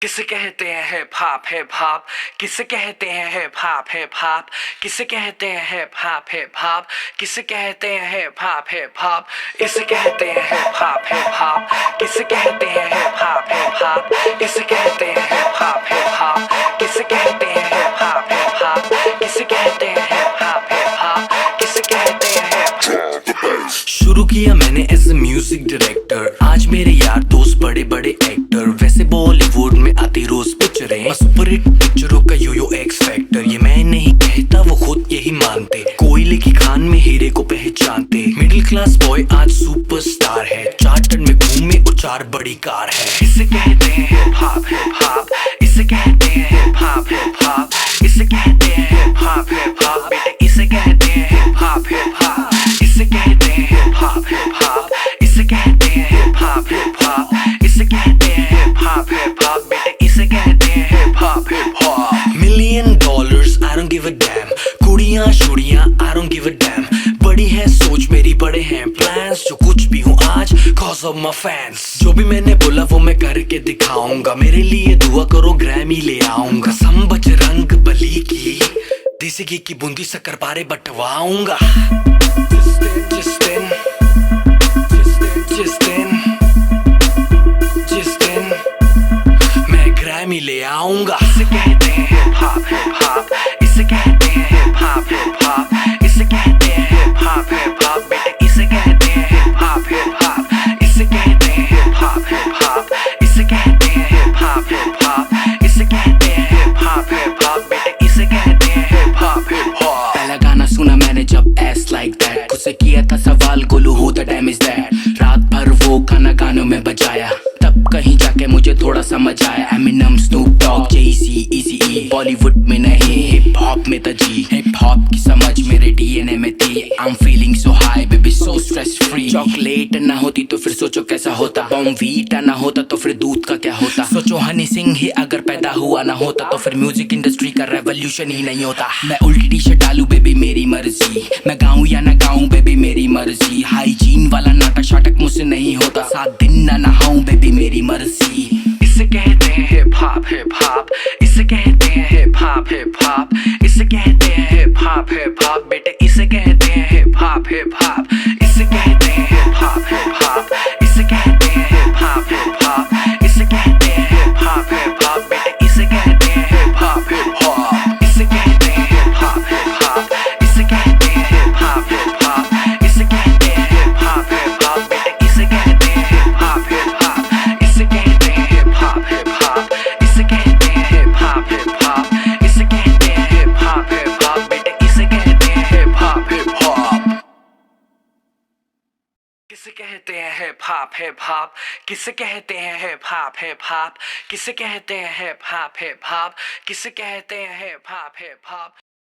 किसे कहते हैं हिप हॉप हिप हॉप किसे कहते हैं हिप हॉप हिप हॉप किसे कहते हैं हिप हॉप हिप हॉप किसे कहते हैं हिप हॉप हिप हॉप इसे कहते हैं हिप हॉप हिप हॉप किसे कहते हैं हिप हॉप हिप हॉप इसे कहते हैं हिप हॉप हिप हॉप किसे कहते हैं हिप हॉप हिप हॉप किसे कहते हैं हिप हॉप हिप हॉप किसे कहते हैं शुरू किया मैंने एज ए म्यूजिक डायरेक्टर। आज मेरे यार दोस्त बड़े बड़े एक्टर। वैसे बॉलीवुड में आती रोज पिक्चरें, सुपर हिट पिक्चरों का यो एक्स फैक्टर। ये मैं नहीं कहता, वो खुद यही मानते। कोयले की खान में हीरे को पहचानते। मिडिल क्लास बॉय आज सुपरस्टार है। चार्टर्ड में घूमे और 4 बड़ी कार है। इसे कहते हैं हिप हॉप हिप हॉप इसे कहते हैं हिप हॉप हिप हॉप इसे कहते हैं हिप हॉप हिप हॉप बेटे इसे कहते हैं हिप हॉप हिप हॉप इसे कहते हैं हिप हॉप हिप हॉप इसे कहते हैं हिप हॉप हिप हॉप इसे कहते हैं हिप हॉप हिप हॉप बेटे इसे कहते हैं hip hop hip hop. $1,000,000 I don't give a damn। कुड़ियां शुड़ियां I don't give a damn। बड़ी है सोच मेरी, बड़े हैं प्लान्स। जो कुछ भी हूँ आज cause of my fans। जो भी मैंने बोला वो मैं करके दिखाऊंगा। मेरे लिए दुआ करो ग्रैमी ले आऊंगा। सम बजरंग बली की देसी घी की बूंदी शक्कर पारे बंटवाऊंगा। जिस दिन मैं ग्रैमी ले आऊंगा। इसे कहते हैं हिप हॉप हिप हॉप इसे कहते हैं हिप हॉप हिप हॉप इसे कहते हैं हिप हॉप हिप हॉप बेटे इसे कहते हैं हिप हॉप हिप हॉप इसे कहते हैं हिप हॉप हिप हॉप इसे कहते हैं हिप हॉप हिप हॉप इसे कहते हैं हिप हॉप हिप हॉप बेटे इसे कहते हैं हिप हॉप हिप हॉप। पहला गाना सुना मैंने जब एस लाइक दैट, खुद से किया था सवाल Golu who the dam is that. रात भर वो गाना गानों में बजाया, तब कहीं जाके मुझे थोड़ा समझ आया। एमिनम स्नूप डॉग जेसी इजी ई बॉलीवुड में नहीं हिप हॉप में था जी। हिप हॉप की समझ मेरे डीएनए में थी। I am feeling so high baby so stress free. Chocolate ना होती तो फिर सोचो कैसा होता। बॉर्नवीटा ना होता तो फिर दूध का क्या होता। सोचो हनी सिंह ही अगर पैदा हुआ ना होता तो फिर म्यूजिक इंडस्ट्री का रेवोल्यूशन ही नहीं होता। मैं उल्टी टी शर्ट डालू बेबी मेरी मर्जी, मैं गाऊं या ना गाऊं बेबी मेरी मर्जी। हाइजीन वाला नाटक शाटक मुझसे नहीं होता। 7 दिन ना नहाऊं बेबी मेरी मर्जी। इसे कहते हैं हिप हॉप हिप हॉप इसे कहते हैं हिप हॉप हिप हॉप इसे कहते हैं हिप हॉप हिप हॉप बेटे इसे कहते हैं हिप हॉप हिप हॉप इसे कहते हैं हिप हॉप हिप हॉप इसे कहते हैं हिप हॉप हिप हॉप इसे कहते हैं हिप हॉप हिप हॉप बेटे इसे कहते हैं हिप हॉप हिप हॉप इसे कहते हैं हिप हॉप हिप हॉप इसे कहते हैं हिप हॉप हिप हॉप इसे कहते हैं हिप हॉप हिप हॉप बेटे इसे कहते हैं हिप हॉप हिप हॉप इसे कहते हैं हिप हॉप हिप हॉप इसे कहते हैं हिप हॉप हिप हॉप इसे कहते हैं हिप हॉप हिप हॉप बेटे इसे कहते हैं हिप हॉप हिप हॉप। किसे कहते हैं हिप हॉप हिप हॉप किसे कहते हैं हिप हॉप हिप हॉप किसे कहते हैं हिप हॉप हिप हॉप किसे कहते हैं हिप हॉप हिप हॉप।